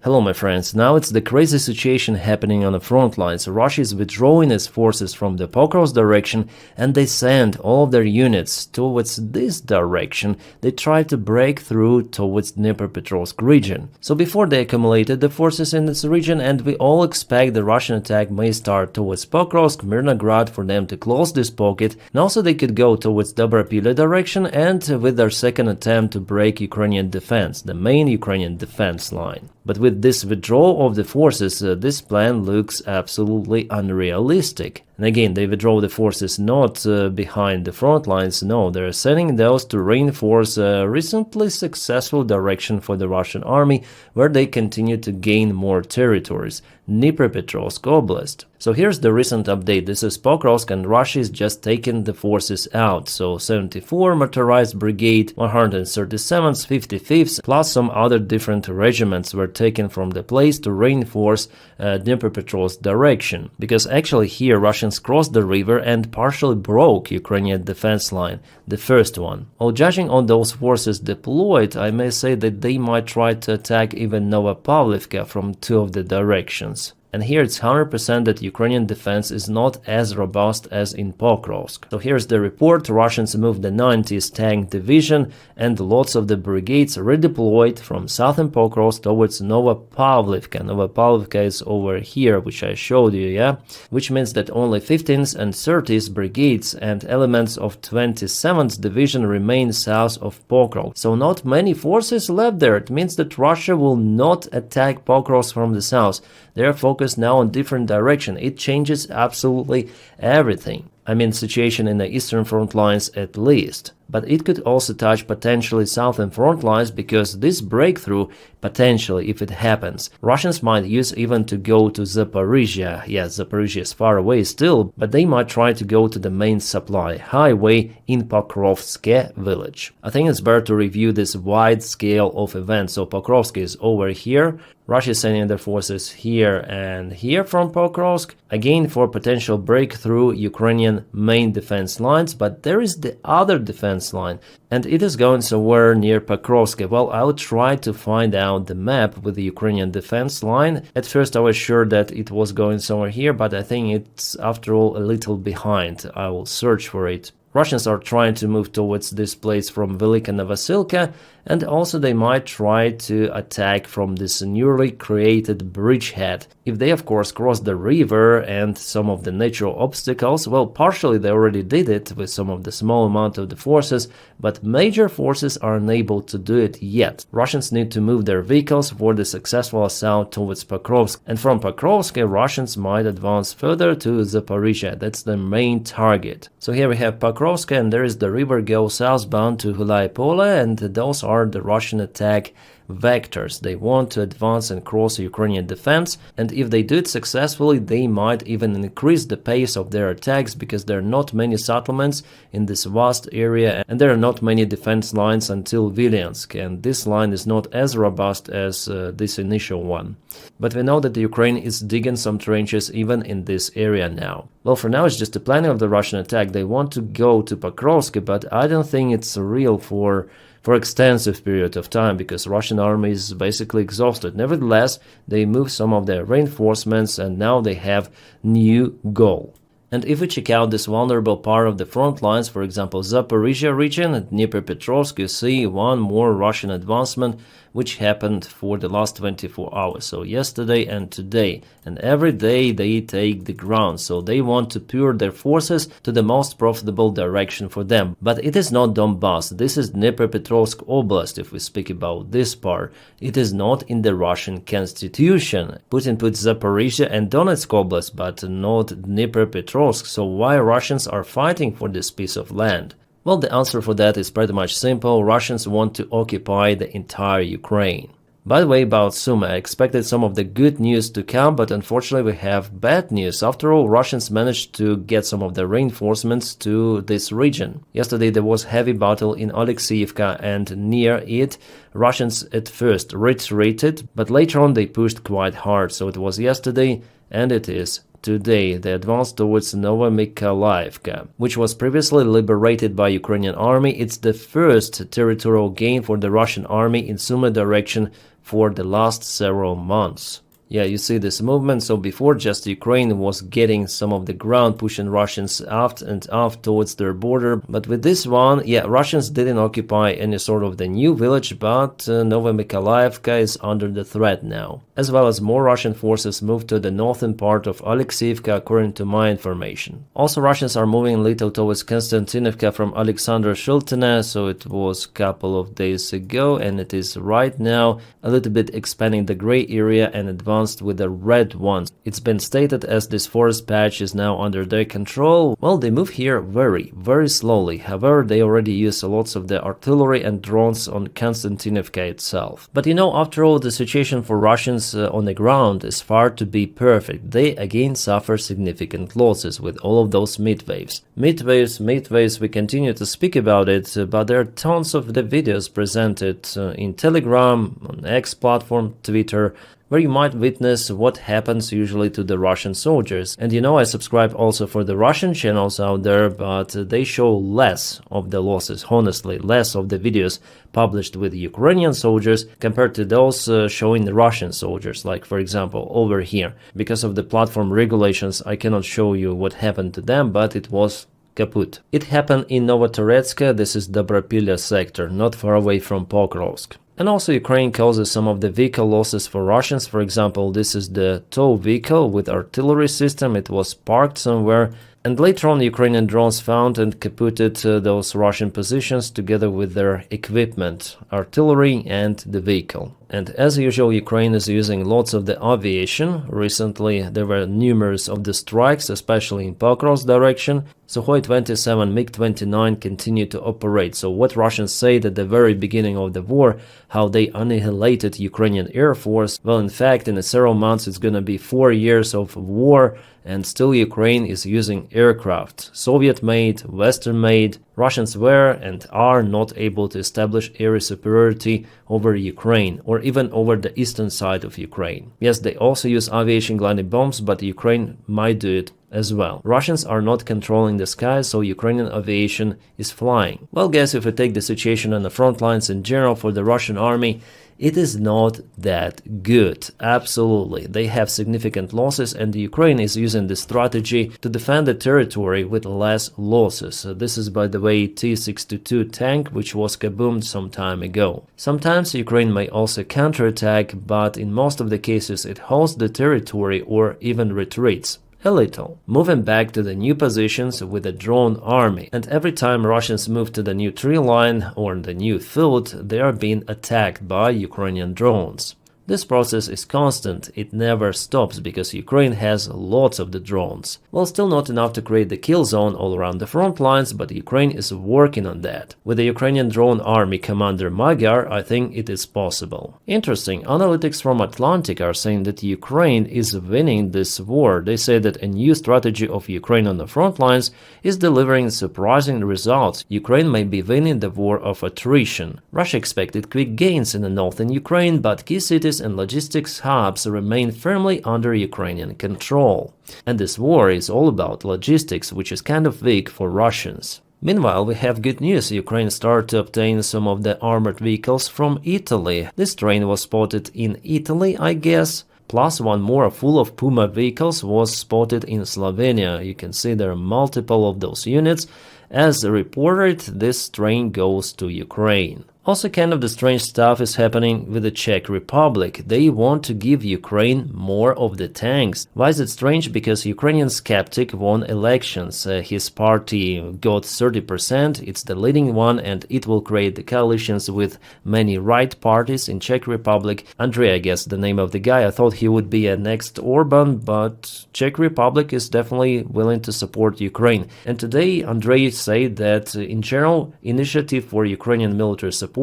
Hello my friends, now it's the crazy situation happening on the front lines. Russia is withdrawing its forces from the Pokrovsk direction and they send all of their units towards this direction. They try to break through towards Dnipropetrovsk region. So before they accumulated the forces in this region, and we all expect the Russian attack may start towards Pokrovsk, Mirnograd for them to close this pocket, and also they could go towards Dobrapilya direction and with their second attempt to break Ukrainian defense, the main Ukrainian defense line. But with this withdrawal of the forces, this plan looks absolutely unrealistic. And again, they withdraw the forces not behind the front lines, no, they're sending those to reinforce a recently successful direction for the Russian army, where they continue to gain more territories, Dnipropetrovsk Oblast. So here's the recent update. This is Pokrovsk and Russia is just taking the forces out. So 74 motorized brigade, 137th, 55th, plus some other different regiments were taken from the place to reinforce Dnipropetrovsk direction. Because actually here Russians crossed the river and partially broke Ukrainian defense line, the first one. While judging on those forces deployed, I may say that they might try to attack even Novopavlivka from two of the directions. And here it's 100% that Ukrainian defense is not as robust as in Pokrovsk. So here's the report. Russians moved the 90th Tank Division and lots of the brigades redeployed from southern Pokrovsk towards Novopavlivka. Novopavlivka is over here, which I showed you, yeah? Which means that only 15th and 30th brigades and elements of 27th Division remain south of Pokrovsk. So not many forces left there. It means that Russia will not attack Pokrovsk from the south. They are focused now on different direction. It changes absolutely everything. I mean, situation in the eastern front lines at least. But it could also touch potentially southern front lines, because this breakthrough, potentially, if it happens, Russians might use even to go to Zaporizhia. Yes, Zaporizhia is far away still, but they might try to go to the main supply highway in Pokrovsk village. I think it's better to review this wide scale of events. So Pokrovsk is over here. Russia is sending their forces here and here from Pokrovsk, again for potential breakthrough Ukrainian main defense lines, but there is the other defense line, and it is going somewhere near Pokrovsk. Well, I'll try to find out the map with the Ukrainian defense line. At first I was sure that it was going somewhere here, but I think it's after all a little behind. I will search for it. Russians are trying to move towards this place from Velika Novosilka, and also they might try to attack from this newly created bridgehead. If they of course cross the river and some of the natural obstacles, well, partially they already did it with some of the small amount of the forces, but major forces are unable to do it yet. Russians need to move their vehicles for the successful assault towards Pokrovsk, and from Pokrovsk Russians might advance further to Zaporizhia. That's the main target. So here we have Pokrovsk, and there is the river goes southbound to Hulaypole, and those are the Russian attack vectors. They want to advance and cross Ukrainian defense, and if they do it successfully, they might even increase the pace of their attacks, because there are not many settlements in this vast area and there are not many defense lines until Vilyansk, and this line is not as robust as this initial one. But we know that the Ukraine is digging some trenches even in this area now. Well, for now it's just the planning of the Russian attack. They want to go to Pokrovsk, but I don't think it's real for extensive period of time, because Russian army is basically exhausted. Nevertheless, they move some of their reinforcements and now they have new goal. And if we check out this vulnerable part of the front lines, for example Zaporizhia region and Dnipropetrovsk, you see one more Russian advancement which happened for the last 24 hours, so yesterday and today, and every day they take the ground, so they want to pour their forces to the most profitable direction for them. But it is not Donbass, this is Dnipropetrovsk Oblast. If we speak about this part, it is not in the Russian constitution. Putin put Zaporizhia and Donetsk Oblast, but not Dnipropetrovsk, so why Russians are fighting for this piece of land? Well, the answer for that is pretty much simple. Russians want to occupy the entire Ukraine. By the way, about Sumy, I expected some of the good news to come, but unfortunately we have bad news. After all, Russians managed to get some of the reinforcements to this region. Yesterday there was heavy battle in Alexeyevka, and near it Russians at first retreated, but later on they pushed quite hard. So it was yesterday and it is. Today, they advanced towards Novomykhailovka, which was previously liberated by Ukrainian army. It's the first territorial gain for the Russian army in Sumy direction for the last several months. Yeah, you see this movement. So before, just Ukraine was getting some of the ground, pushing Russians aft and aft towards their border. But with this one, yeah, Russians didn't occupy any sort of the new village, but Novomykhailovka is under the threat now. As well as more Russian forces moved to the northern part of Alexeyevka, according to my information. Also, Russians are moving a little towards Konstantinovka from Alexander Shiltine, so it was a couple of days ago, and it is right now a little bit expanding the gray area and advanced with the red ones. It's been stated as this forest patch is now under their control. Well, they move here very slowly. However, they already use lots of the artillery and drones on Konstantinovka itself. But you know, after all, the situation for Russians on the ground is far to be perfect. They again suffer significant losses with all of those midwaves. Midwaves, we continue to speak about it, but there are tons of the videos presented in Telegram, on X platform, Twitter, where you might witness what happens usually to the Russian soldiers. And you know, I subscribe also for the Russian channels out there, but they show less of the losses, honestly, less of the videos published with Ukrainian soldiers compared to those showing the Russian soldiers, like for example over here. Because of the platform regulations, I cannot show you what happened to them, but it was kaput. It happened in Novotoretsk, this is Dobropilya sector, not far away from Pokrovsk. And also Ukraine causes some of the vehicle losses for Russians. For example, this is the tow vehicle with artillery system. It was parked somewhere. And later on, Ukrainian drones found and kaputted those Russian positions together with their equipment, artillery and the vehicle. And as usual, Ukraine is using lots of the aviation. Recently, there were numerous of the strikes, especially in Pokrovsk direction. Sukhoi 27, MiG-29 continue to operate. So what Russians said at the very beginning of the war, how they annihilated Ukrainian Air Force, well, in fact, in several months, it's going to be 4 years of war, and still Ukraine is using aircraft, Soviet-made, Western-made. Russians were and are not able to establish air superiority over Ukraine or even over the eastern side of Ukraine. Yes, they also use aviation gliding bombs, but Ukraine might do it as well. Russians are not controlling the sky, so Ukrainian aviation is flying. Well, guys, if we take the situation on the front lines in general for the Russian army, it is not that good. Absolutely. They have significant losses, and the Ukraine is using this strategy to defend the territory with less losses. This is, by the way, T-62 tank, which was kaboomed some time ago. Sometimes Ukraine may also counterattack, but in most of the cases it holds the territory or even retreats a little, moving back to the new positions with a drone army. And every time Russians move to the new tree line or the new field, they are being attacked by Ukrainian drones. This process is constant, it never stops because Ukraine has lots of the drones. Well, still not enough to create the kill zone all around the front lines, but Ukraine is working on that. With the Ukrainian drone army commander Magyar, I think it is possible. Interesting, analytics from Atlantic are saying that Ukraine is winning this war. They say that a new strategy of Ukraine on the front lines is delivering surprising results. Ukraine may be winning the war of attrition. Russia expected quick gains in the northern Ukraine, but key cities and logistics hubs remain firmly under Ukrainian control. And this war is all about logistics, which is kind of weak for Russians. Meanwhile, we have good news. Ukraine started to obtain some of the armored vehicles from Italy. This train was spotted in Italy, I guess. Plus one more full of Puma vehicles was spotted in Slovenia. You can see there are multiple of those units. As reported, this train goes to Ukraine. Also, kind of the strange stuff is happening with the Czech Republic. They want to give Ukraine more of the tanks. Why is it strange? Because Ukrainian skeptic won elections. His party got 30%, it's the leading one, and it will create the coalitions with many right parties in Czech Republic. Andrei, I guess the name of the guy, I thought he would be a next Orban, but Czech Republic is definitely willing to support Ukraine. And today, Andrei said that in general, initiative for Ukrainian military support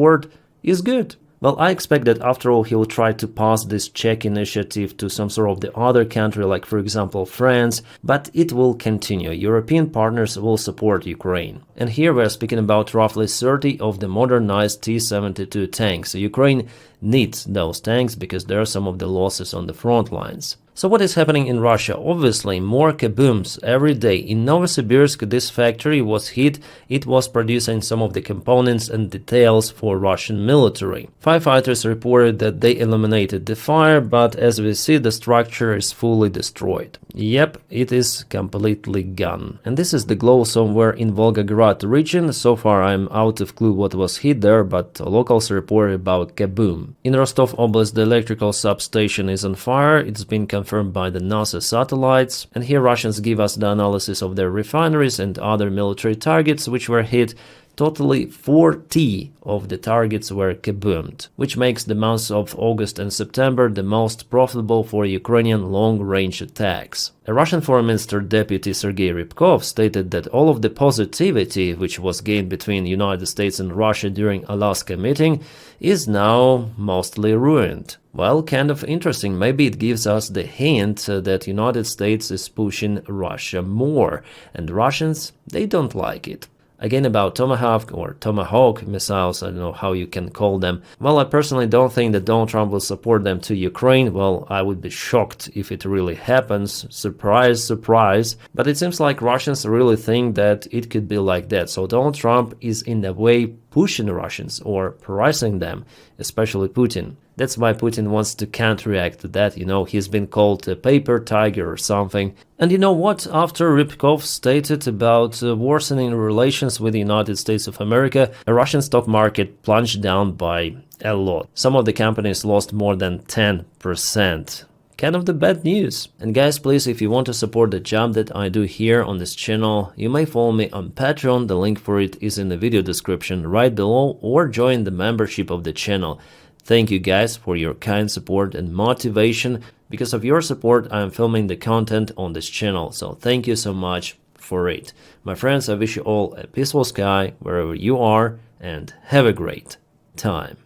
is good. Well, I expect that after all he will try to pass this Czech initiative to some sort of the other country, like for example France, but it will continue. European partners will support Ukraine. And here we are speaking about roughly 30 of the modernized T-72 tanks. Ukraine needs those tanks because there are some of the losses on the front lines. So what is happening in Russia? Obviously, more kabooms every day. In Novosibirsk, this factory was hit. It was producing some of the components and details for Russian military. Firefighters reported that they eliminated the fire, but as we see, the structure is fully destroyed. Yep, it is completely gone. And this is the glow somewhere in Volgograd region. So far, I'm out of clue what was hit there, but locals report about kaboom. In Rostov Oblast, the electrical substation is on fire. It's been confirmed by the NASA satellites. And here Russians give us the analysis of their refineries and other military targets which were hit. Totally 40 of the targets were kaboomed, which makes the months of August and September the most profitable for Ukrainian long-range attacks. A Russian Foreign Minister Deputy Sergei Rybkov stated that all of the positivity which was gained between United States and Russia during Alaska meeting is now mostly ruined. Well, kind of interesting. Maybe it gives us the hint that United States is pushing Russia more, and Russians, they don't like it. Again, about Tomahawk missiles, I don't know how you can call them. Well, I personally don't think that Donald Trump will support them to Ukraine. Well, I would be shocked if it really happens. Surprise, surprise. But it seems like Russians really think that it could be like that. So Donald Trump is in a way pushing Russians or pricing them, especially Putin. That's why Putin wants to counteract that, he's been called a paper tiger or something. And you know what? After Rybkov stated about worsening relations with the United States of America, a Russian stock market plunged down by a lot. Some of the companies lost more than 10%. Kind of the bad news. And guys, please, if you want to support the job that I do here on this channel, you may follow me on Patreon. The link for it is in the video description right below, or join the membership of the channel. Thank you guys for your kind support and motivation. Because of your support, I am filming the content on this channel, so thank you so much for it. My friends, I wish you all a peaceful sky wherever you are, and have a great time.